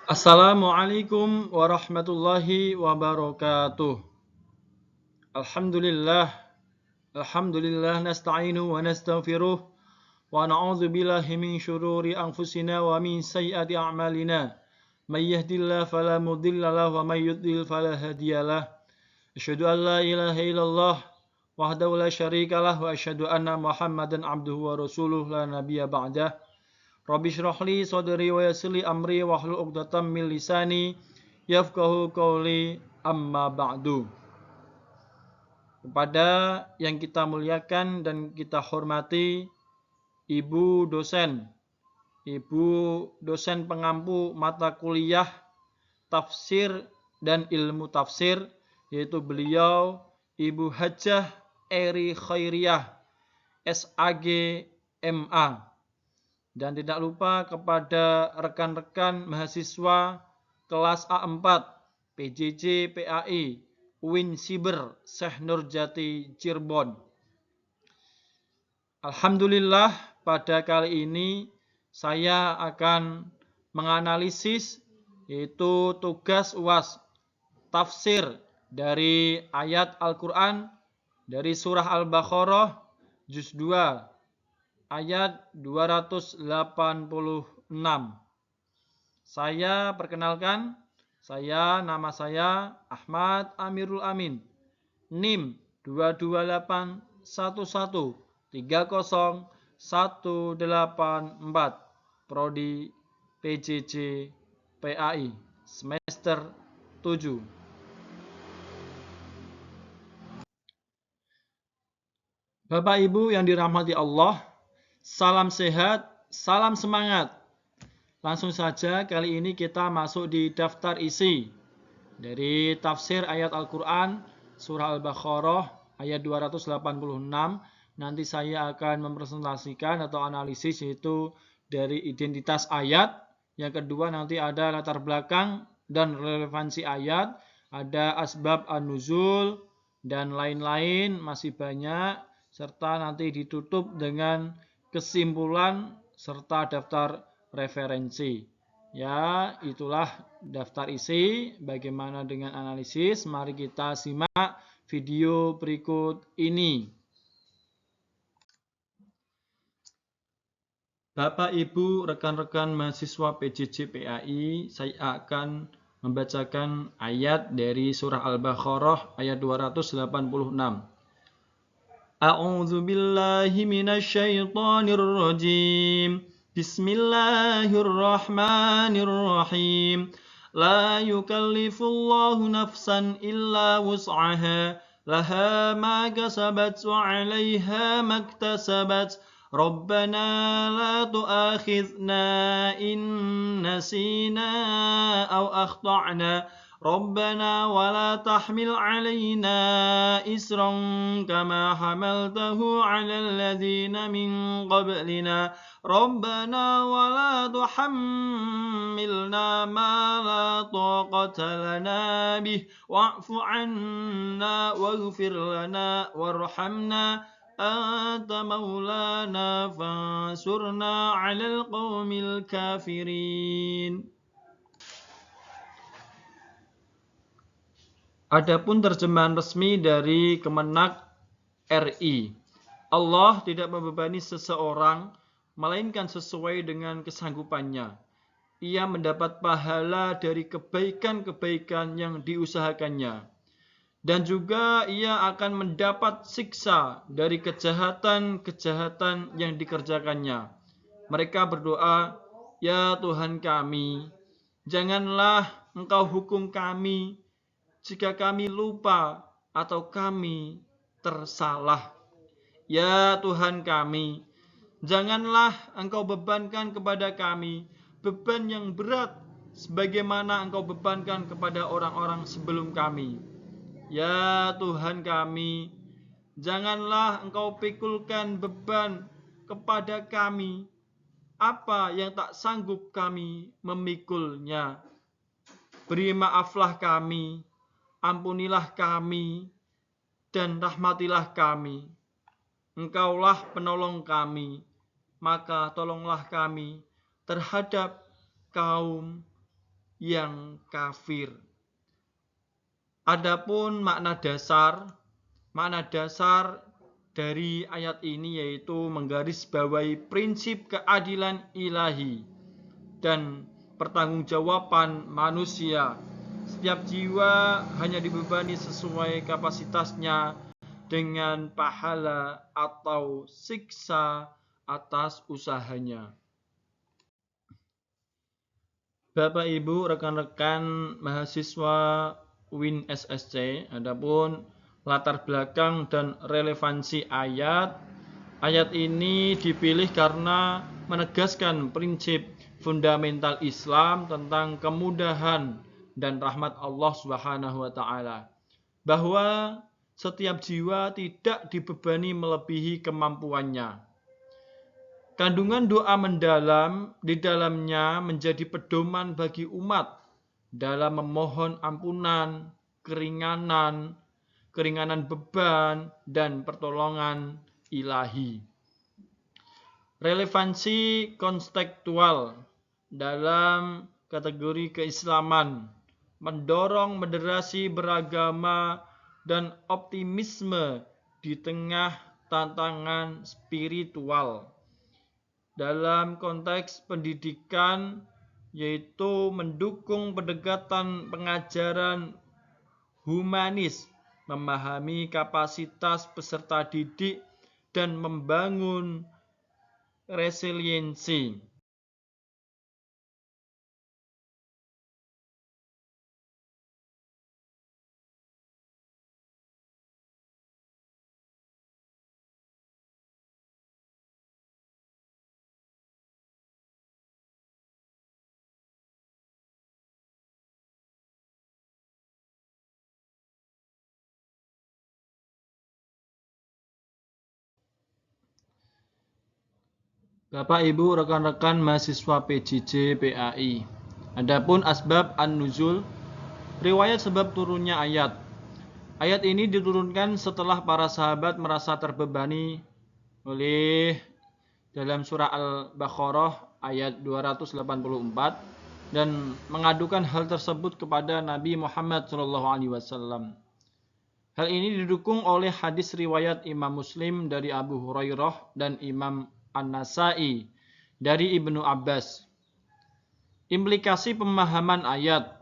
Assalamualaikum warahmatullahi wabarakatuh. Alhamdulillah, Alhamdulillah nasta'inu wa nastaghfiruh wa na'udzu billahi min syururi anfusina wa min sayyiati a'malina. May yahdihillahu fala mudilla lahu wa may yudlil fala hadiyalah. Asyhadu an la ilaha illallah wahdahu la syarikalah wa asyhadu anna Muhammadan abduhu wa rasuluh la nabiyya ba'dah. Rabbi shrah li sadri wa yassir li amri wahlul 'uqdatam min lisani yafqahu qawli amma ba'du. Kepada yang kita muliakan dan kita hormati Ibu dosen pengampu mata kuliah tafsir dan ilmu tafsir, yaitu beliau Ibu Hajjah Eri Khairiyah SAG MA. Dan tidak lupa kepada rekan-rekan mahasiswa kelas A4 PJJ PAI UIN Siber Syekh Nurjati Cirebon. Alhamdulillah, pada kali ini saya akan menganalisis yaitu tugas UAS tafsir dari ayat Al-Quran dari surah Al-Baqarah juz 2 ayat 286. Saya perkenalkan, nama saya Ahmad Amirul Amin, NIM 228113018, Prodi PJJ PAI, semester 7. Bapak Ibu yang dirahmati Allah, salam sehat, salam semangat. Langsung saja kali ini kita masuk di daftar isi dari tafsir ayat Al-Quran surah Al-Baqarah ayat 286. Nanti saya akan mempresentasikan atau analisis yaitu dari identitas ayat. Yang kedua nanti ada latar belakang dan relevansi ayat, ada asbab an-nuzul dan lain-lain, masih banyak, serta nanti ditutup dengan kesimpulan serta daftar referensi. Ya, itulah daftar isi. Bagaimana dengan analisis? Mari kita simak video berikut ini. Bapak, Ibu, rekan-rekan mahasiswa PJJ PAI, saya akan membacakan ayat dari surah Al-Baqarah ayat 286. A'udzu billahi minasy syaithanir rajim. Bismillahirrahmanirrahim. La yukallifullahu nafsan illa wus'aha. Laha ma kasabat wa 'alaiha maktasabat. Rabbana la tu'akhidna in nasina aw akhta'na. ربنا ولا تحمل علينا إسرا كما حملته على الذين من قبلنا ربنا ولا تحملنا ما لا طاقة لنا به واعف عنا واغفر لنا وارحمنا أنت مولانا فانصرنا على القوم الكافرين. Adapun terjemahan resmi dari Kemenak RI, Allah tidak membebani seseorang melainkan sesuai dengan kesanggupannya. Ia mendapat pahala dari kebaikan-kebaikan yang diusahakannya, dan juga ia akan mendapat siksa dari kejahatan-kejahatan yang dikerjakannya. Mereka berdoa, "Ya Tuhan kami, janganlah Engkau hukum kami jika kami lupa atau kami tersalah. Ya Tuhan kami, janganlah Engkau bebankan kepada kami beban yang berat sebagaimana Engkau bebankan kepada orang-orang sebelum kami. Ya Tuhan kami, janganlah Engkau pikulkan beban kepada kami apa yang tak sanggup kami memikulnya. Beri maaflah kami, ampunilah kami, dan rahmatilah kami. Engkaulah penolong kami, maka tolonglah kami terhadap kaum yang kafir. Adapun makna dasar dari ayat ini yaitu menggarisbawahi prinsip keadilan ilahi dan pertanggungjawaban manusia. Setiap jiwa hanya dibebani sesuai kapasitasnya dengan pahala atau siksa atas usahanya. Bapak Ibu, rekan-rekan mahasiswa UIN SSC, adapun latar belakang dan relevansi ayat ini dipilih karena menegaskan prinsip fundamental Islam tentang kemudahan dan rahmat Allah Subhanahu wa taala, bahwa setiap jiwa tidak dibebani melebihi kemampuannya. Kandungan doa mendalam di dalamnya menjadi pedoman bagi umat dalam memohon ampunan, keringanan beban, dan pertolongan ilahi. Relevansi kontekstual dalam kategori keislaman mendorong moderasi beragama dan optimisme di tengah tantangan spiritual. Dalam konteks pendidikan, yaitu mendukung pendekatan pengajaran humanis, memahami kapasitas peserta didik, dan membangun resiliensi. Bapak Ibu rekan-rekan mahasiswa PJJ PAI. Adapun asbab an-nuzul, riwayat sebab turunnya ayat. Ayat ini diturunkan setelah para sahabat merasa terbebani oleh dalam surah Al-Baqarah ayat 284 dan mengadukan hal tersebut kepada Nabi Muhammad SAW. Hal ini didukung oleh hadis riwayat Imam Muslim dari Abu Hurairah dan Imam An-Nasai dari Ibnu Abbas. Implikasi pemahaman ayat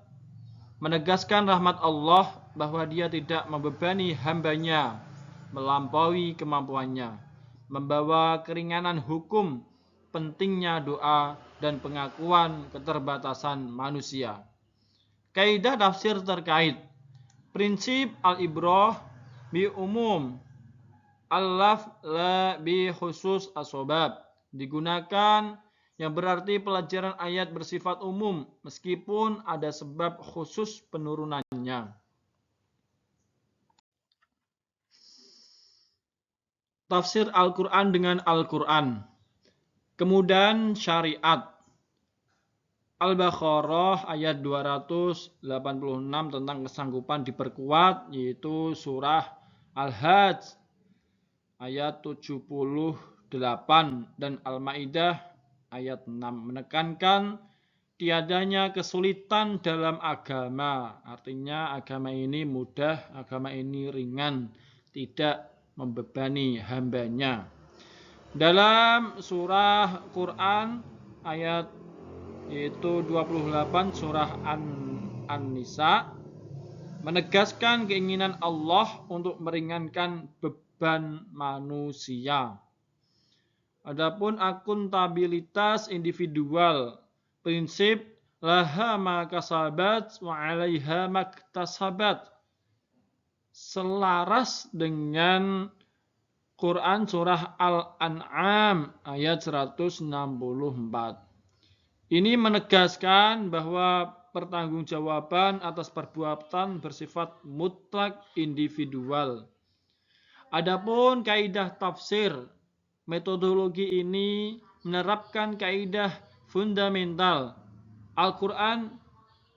menegaskan rahmat Allah bahwa Dia tidak membebani hambanya melampaui kemampuannya, membawa keringanan hukum, pentingnya doa, dan pengakuan keterbatasan manusia. Kaidah tafsir terkait prinsip al-ibrah bi umum al-laf la bi khusus as-sabab digunakan, yang berarti pelajaran ayat bersifat umum meskipun ada sebab khusus penurunannya. Tafsir Al-Quran dengan Al-Quran. Kemudian syariat. Al-Baqarah ayat 286 tentang kesanggupan diperkuat, yaitu surah Al-Hajj ayat 78 dan Al-Maidah ayat 6 menekankan tiadanya kesulitan dalam agama. Artinya agama ini mudah, agama ini ringan, tidak membebani hambanya. Dalam surah Quran ayat yaitu 28 surah An-Nisa menegaskan keinginan Allah untuk meringankan beban manusia. Adapun akuntabilitas individual, prinsip laha ma kasabat wa 'alaiha maktasabat, selaras dengan Quran surah Al-An'am ayat 164. Ini menegaskan bahwa pertanggungjawaban atas perbuatan bersifat mutlak individual. Adapun kaidah tafsir, metodologi ini menerapkan kaidah fundamental. Al-Quran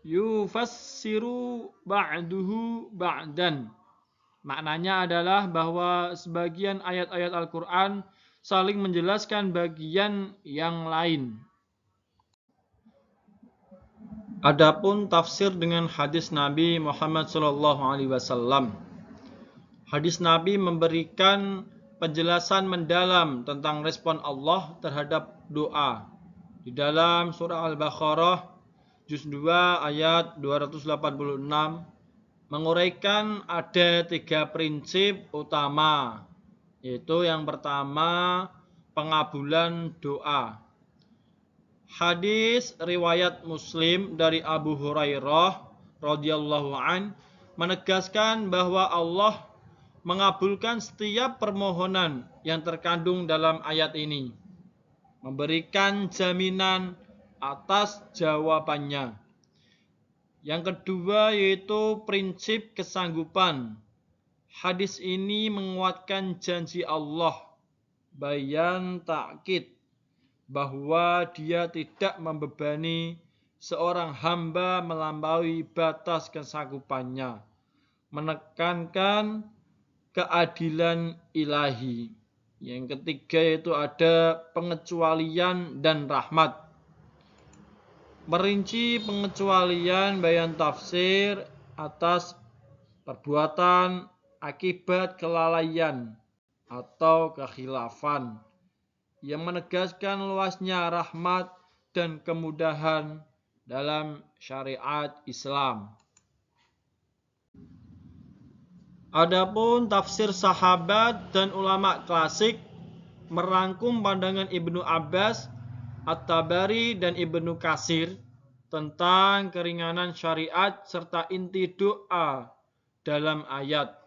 yufassiru ba'duhu ba'dan. Maknanya adalah bahwa sebagian ayat-ayat Al-Quran saling menjelaskan bagian yang lain. Adapun tafsir dengan hadis Nabi Muhammad SAW. Hadis Nabi memberikan penjelasan mendalam tentang respon Allah terhadap doa. Di dalam surah Al-Baqarah juz 2 ayat 286 menguraikan ada 3 prinsip utama, yaitu yang pertama pengabulan doa. Hadis riwayat Muslim dari Abu Hurairah radhiyallahu an menegaskan bahwa Allah mengabulkan setiap permohonan yang terkandung dalam ayat ini, memberikan jaminan atas jawabannya. Yang kedua yaitu prinsip kesanggupan. Hadis ini menguatkan janji Allah, bayan ta'kid, bahwa Dia tidak membebani seorang hamba melampaui batas kesanggupannya, menekankan keadilan ilahi. Yang ketiga yaitu ada pengecualian dan rahmat. Merinci pengecualian bayan tafsir atas perbuatan akibat kelalaian atau kekhilafan, yang menegaskan luasnya rahmat dan kemudahan dalam syariat Islam. Adapun tafsir sahabat dan ulama klasik merangkum pandangan Ibnu Abbas, At-Tabari, dan Ibnu Katsir tentang keringanan syariat serta inti doa dalam ayat.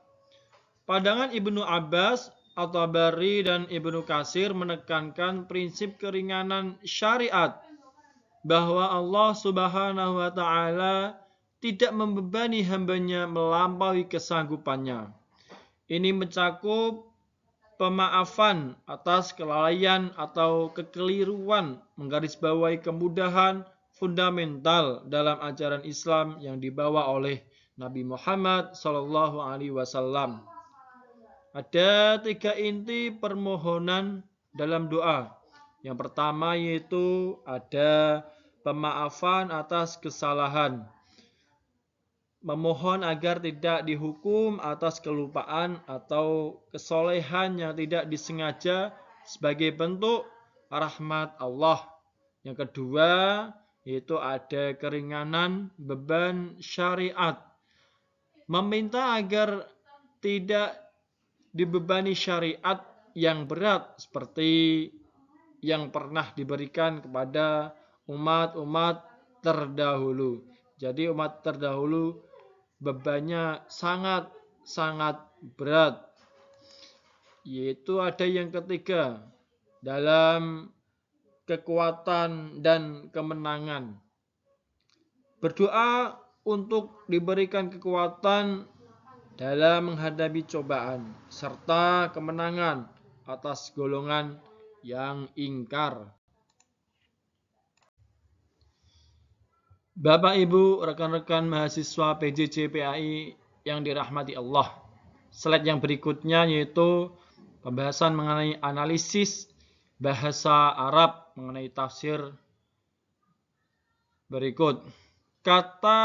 Pandangan Ibnu Abbas, At-Tabari, dan Ibnu Katsir menekankan prinsip keringanan syariat, bahwa Allah Subhanahu wa Ta'ala tidak membebani hambanya melampaui kesanggupannya. Ini mencakup pemaafan atas kelalaian atau kekeliruan, menggarisbawahi kemudahan fundamental dalam ajaran Islam yang dibawa oleh Nabi Muhammad SAW. Ada 3 inti permohonan dalam doa. Yang pertama yaitu ada pemaafan atas kesalahan, memohon agar tidak dihukum atas kelupaan atau kesolehan yang tidak disengaja sebagai bentuk rahmat Allah. Yang kedua yaitu ada keringanan beban syariat, meminta agar tidak dibebani syariat yang berat seperti yang pernah diberikan kepada umat-umat terdahulu. Jadi umat terdahulu bebannya sangat berat. Yaitu ada yang ketiga, dalam kekuatan dan kemenangan. Berdoa untuk diberikan kekuatan dalam menghadapi cobaan serta kemenangan atas golongan yang ingkar. Bapak, Ibu, rekan-rekan mahasiswa PJJ PAI yang dirahmati Allah. Slide yang berikutnya yaitu pembahasan mengenai analisis bahasa Arab mengenai tafsir berikut. Kata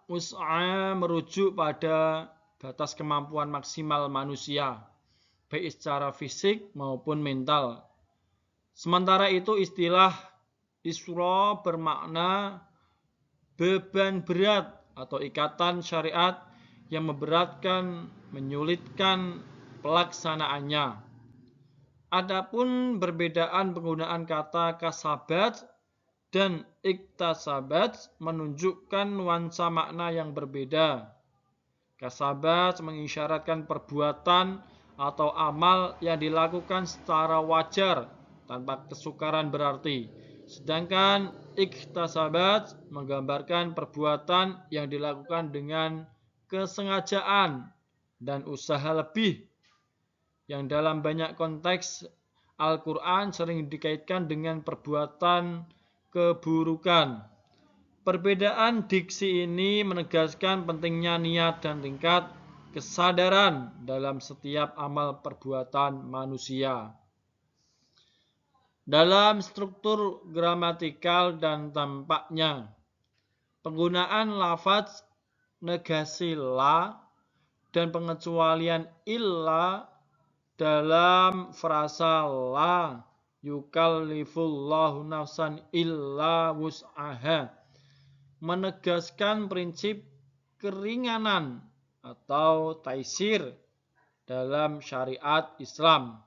wus'a merujuk pada batas kemampuan maksimal manusia, baik secara fisik maupun mental. Sementara itu istilah isra bermakna beban berat atau ikatan syariat yang memberatkan, menyulitkan pelaksanaannya. Adapun perbedaan penggunaan kata kasabat dan iktasabat menunjukkan nuansa makna yang berbeda. Kasabat mengisyaratkan perbuatan atau amal yang dilakukan secara wajar tanpa kesukaran berarti. Sedangkan iktasabat menggambarkan perbuatan yang dilakukan dengan kesengajaan dan usaha lebih, yang dalam banyak konteks Al-Quran sering dikaitkan dengan perbuatan keburukan. Perbedaan diksi ini menegaskan pentingnya niat dan tingkat kesadaran dalam setiap amal perbuatan manusia. Dalam struktur gramatikal dan tampaknya, Penggunaan lafaz negasi la dan pengecualian illa dalam frasa la yukallifullahu nafsan illa wus'aha menegaskan prinsip keringanan atau taisir dalam syariat Islam.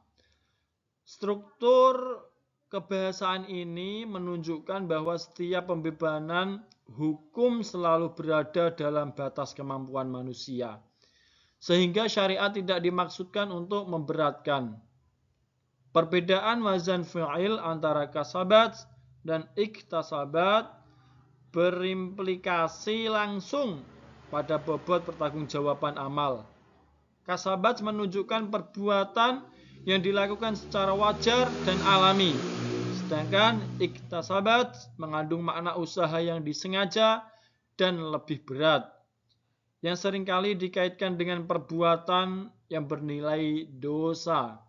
Struktur kebahasaan ini menunjukkan bahwa setiap pembebanan hukum selalu berada dalam batas kemampuan manusia. Sehingga syariat tidak dimaksudkan untuk memberatkan. Perbedaan wazan fi'il antara kasabat dan iktasabat berimplikasi langsung pada bobot pertanggungjawaban amal. Kasabat menunjukkan perbuatan yang dilakukan secara wajar dan alami. Sedangkan iktasabat mengandung makna usaha yang disengaja dan lebih berat, yang seringkali dikaitkan dengan perbuatan yang bernilai dosa.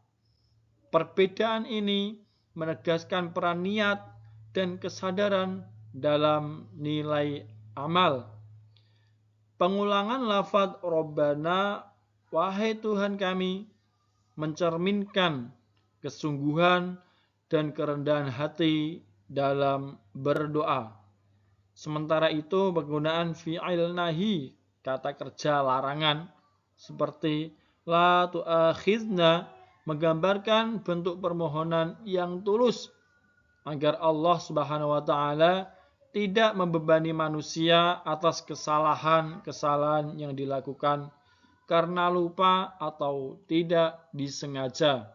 Perbedaan ini menegaskan peran niat dan kesadaran dalam nilai amal. Pengulangan lafaz Rabbana, wahai Tuhan kami, mencerminkan kesungguhan dan kerendahan hati dalam berdoa. Sementara itu penggunaan fi'il nahi, kata kerja larangan, seperti la tu'akhidna, menggambarkan bentuk permohonan yang tulus agar Allah Subhanahu wa taala tidak membebani manusia atas kesalahan-kesalahan yang dilakukan karena lupa atau tidak disengaja.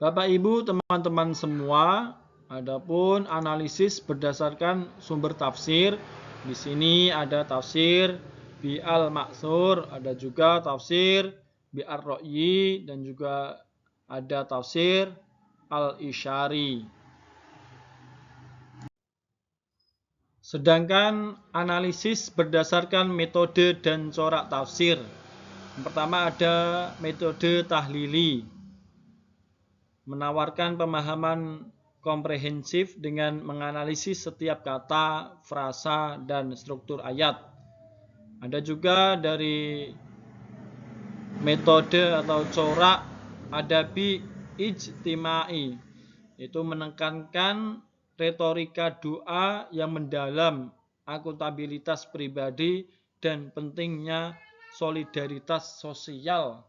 Bapak Ibu, teman-teman semua, adapun analisis berdasarkan sumber tafsir. Di sini ada tafsir bi al-Ma'tsur, ada juga tafsir bi ar-Ra'yi, dan juga ada tafsir al-Isyari. Sedangkan analisis berdasarkan metode dan corak tafsir. Yang pertama ada metode tahlili, menawarkan pemahaman komprehensif dengan menganalisis setiap kata, frasa, dan struktur ayat. Ada juga dari metode atau corak adabi ijtimai, yaitu menekankan retorika doa yang mendalam, akuntabilitas pribadi, dan pentingnya solidaritas sosial.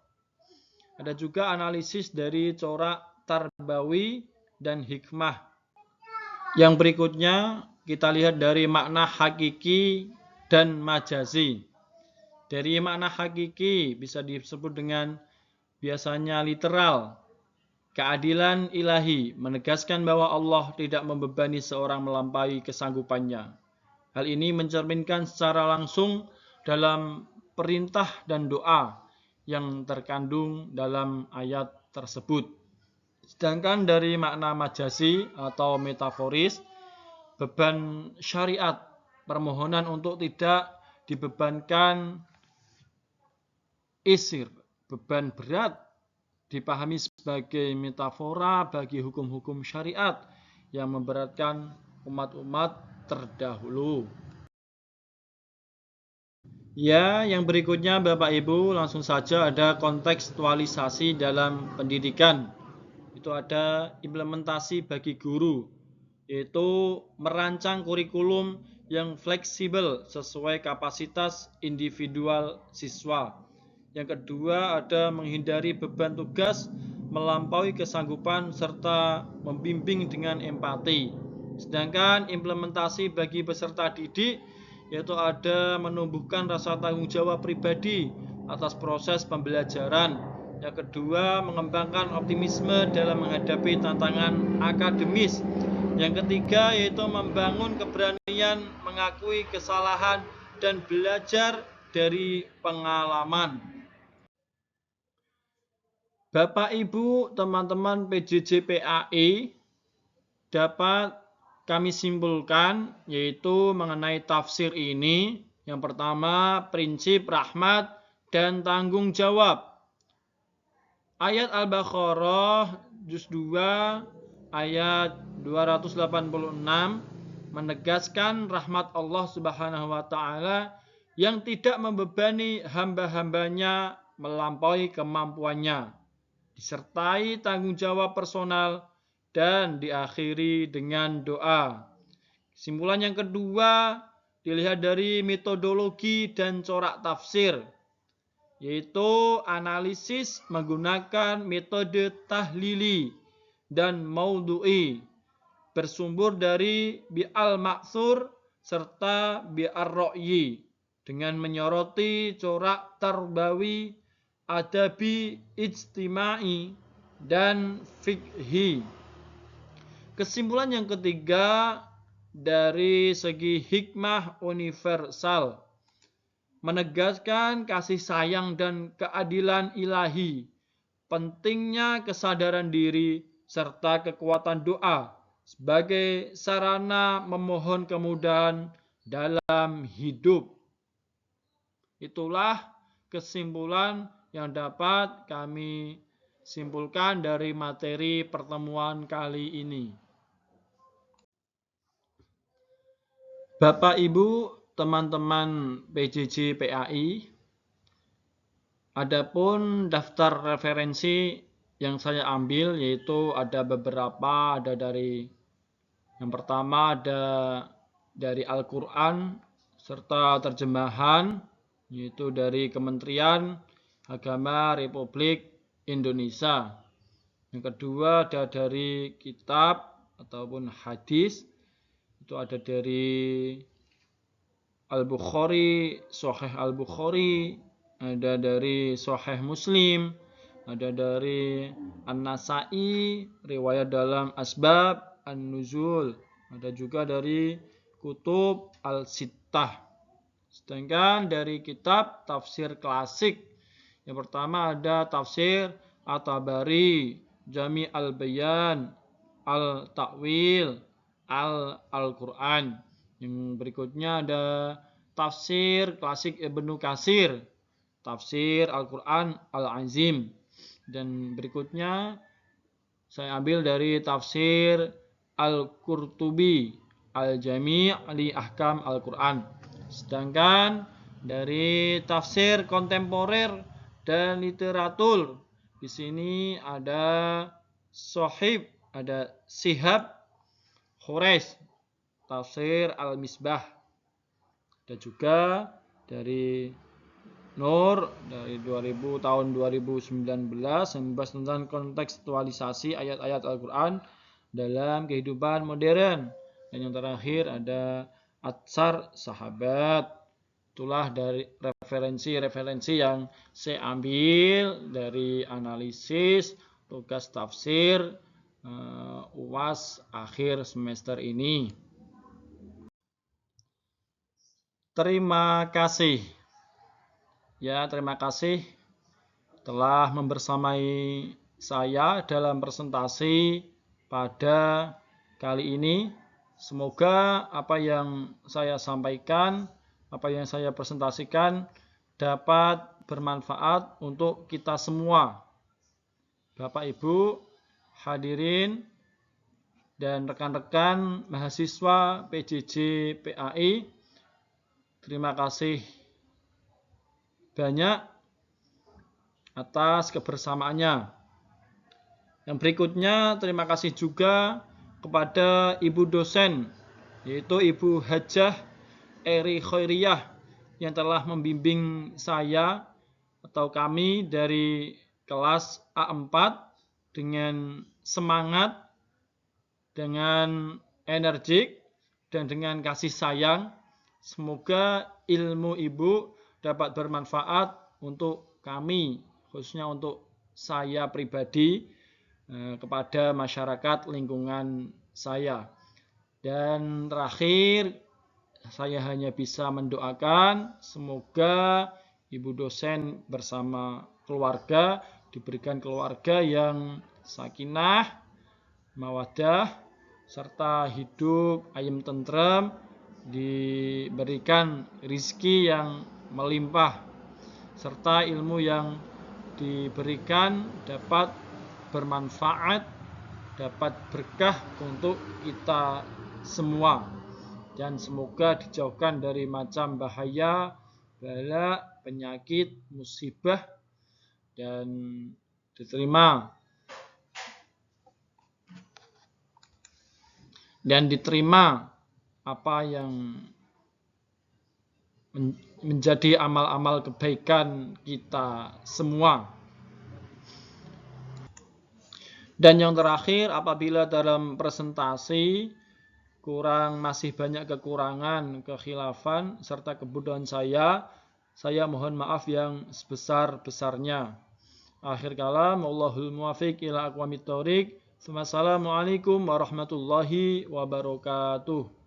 Ada juga analisis dari corak tarbawi dan hikmah. Yang berikutnya kita lihat dari makna hakiki dan majazi. Dari makna hakiki bisa disebut dengan biasanya literal, keadilan ilahi, menegaskan bahwa Allah tidak membebani seorang melampaui kesanggupannya. Hal ini mencerminkan secara langsung dalam perintah dan doa yang terkandung dalam ayat tersebut. Sedangkan dari makna majazi atau metaforis, beban syariat, permohonan untuk tidak dibebankan isir, beban berat, dipahami sebagai metafora bagi hukum-hukum syariat yang memberatkan umat-umat terdahulu. Ya, yang berikutnya Bapak Ibu, langsung saja ada kontekstualisasi dalam pendidikan. Itu ada implementasi bagi guru, yaitu merancang kurikulum yang fleksibel sesuai kapasitas individual siswa. Yang kedua ada menghindari beban tugas melampaui kesanggupan serta membimbing dengan empati. Sedangkan implementasi bagi peserta didik yaitu ada menumbuhkan rasa tanggung jawab pribadi atas proses pembelajaran. Yang kedua mengembangkan optimisme dalam menghadapi tantangan akademis. Yang ketiga yaitu membangun keberanian mengakui kesalahan dan belajar dari pengalaman. Bapak Ibu, teman-teman PJJ PAI, dapat kami simpulkan yaitu mengenai tafsir ini. Yang pertama, prinsip rahmat dan tanggung jawab. Ayat Al-Baqarah juz 2 ayat 286 menegaskan rahmat Allah Subhanahu wa taala yang tidak membebani hamba-hambanya melampaui kemampuannya, disertai tanggung jawab personal dan diakhiri dengan doa. Kesimpulan yang kedua dilihat dari metodologi dan corak tafsir, yaitu analisis menggunakan metode tahlili dan maudhu'i, bersumber dari Bi'al-Ma'thur serta Bi'ar-Ra'yi, dengan menyoroti corak tarbawi, adabi, ijtimai, dan fikhi. Kesimpulan yang ketiga dari segi hikmah universal, menegaskan kasih sayang dan keadilan ilahi, pentingnya kesadaran diri serta kekuatan doa sebagai sarana memohon kemudahan dalam hidup. Itulah kesimpulan yang dapat kami simpulkan dari materi pertemuan kali ini. Bapak Ibu, teman-teman PJJ PAI, adapun daftar referensi yang saya ambil yaitu ada beberapa, ada dari yang pertama ada dari Al-Quran serta terjemahan, yaitu dari Kementerian Agama Republik Indonesia. Yang kedua ada dari kitab ataupun hadis, itu ada dari Al-Bukhari, Sahih Al-Bukhari, ada dari Sahih Muslim, ada dari An-Nasa'i, riwayat dalam Asbab An-Nuzul, ada juga dari Kutub Al-Sittah. Sedangkan dari kitab tafsir klasik, yang pertama ada tafsir At-Tabari, Jami' Al-Bayan, Al-Ta'wil, Al-Quran. Yang berikutnya ada tafsir klasik Ibnu Katsir, tafsir Al-Quran Al-Azim. Dan berikutnya saya ambil dari tafsir Al-Qurtubi, Al-Jami' li Ahkam Al-Quran. Sedangkan dari tafsir kontemporer dan literatur, di sini ada Sohib, ada Sihab Khores, tafsir Al-Misbah. Ada juga dari Nur dari tahun 2019 yang membahas tentang kontekstualisasi ayat-ayat Al-Quran dalam kehidupan modern. Dan yang terakhir ada Atsar Sahabat. Itulah dari referensi-referensi yang saya ambil dari analisis tugas tafsir UAS akhir semester ini. Terima kasih. Ya, terima kasih telah membersamai saya dalam presentasi pada kali ini. Semoga apa yang saya sampaikan, apa yang saya presentasikan dapat bermanfaat untuk kita semua. Bapak Ibu, hadirin dan rekan-rekan mahasiswa PJJ PAI, terima kasih banyak atas kebersamaannya. Yang berikutnya, terima kasih juga kepada Ibu dosen, yaitu Ibu Hajah Eri Khairiyah, yang telah membimbing saya atau kami dari kelas A4 dengan semangat, dengan energik, dan dengan kasih sayang. Semoga ilmu Ibu dapat bermanfaat untuk kami, khususnya untuk saya pribadi, kepada masyarakat lingkungan saya. Dan terakhir, saya hanya bisa mendoakan semoga Ibu dosen bersama keluarga diberikan keluarga yang sakinah, mawaddah, serta hidup ayem tentrem, diberikan rizki yang melimpah, serta ilmu yang diberikan dapat bermanfaat dapat berkah untuk kita semua, dan semoga dijauhkan dari macam bahaya, bala, penyakit, musibah, dan diterima apa yang menjadi amal-amal kebaikan kita semua. Dan yang terakhir, apabila dalam presentasi masih banyak kekurangan, kekhilafan, serta kebodohan saya mohon maaf yang sebesar-besarnya. Akhir kalam, wallahul muwafiq ila aqwamit thoriq. Wassalamualaikum warahmatullahi wabarakatuh.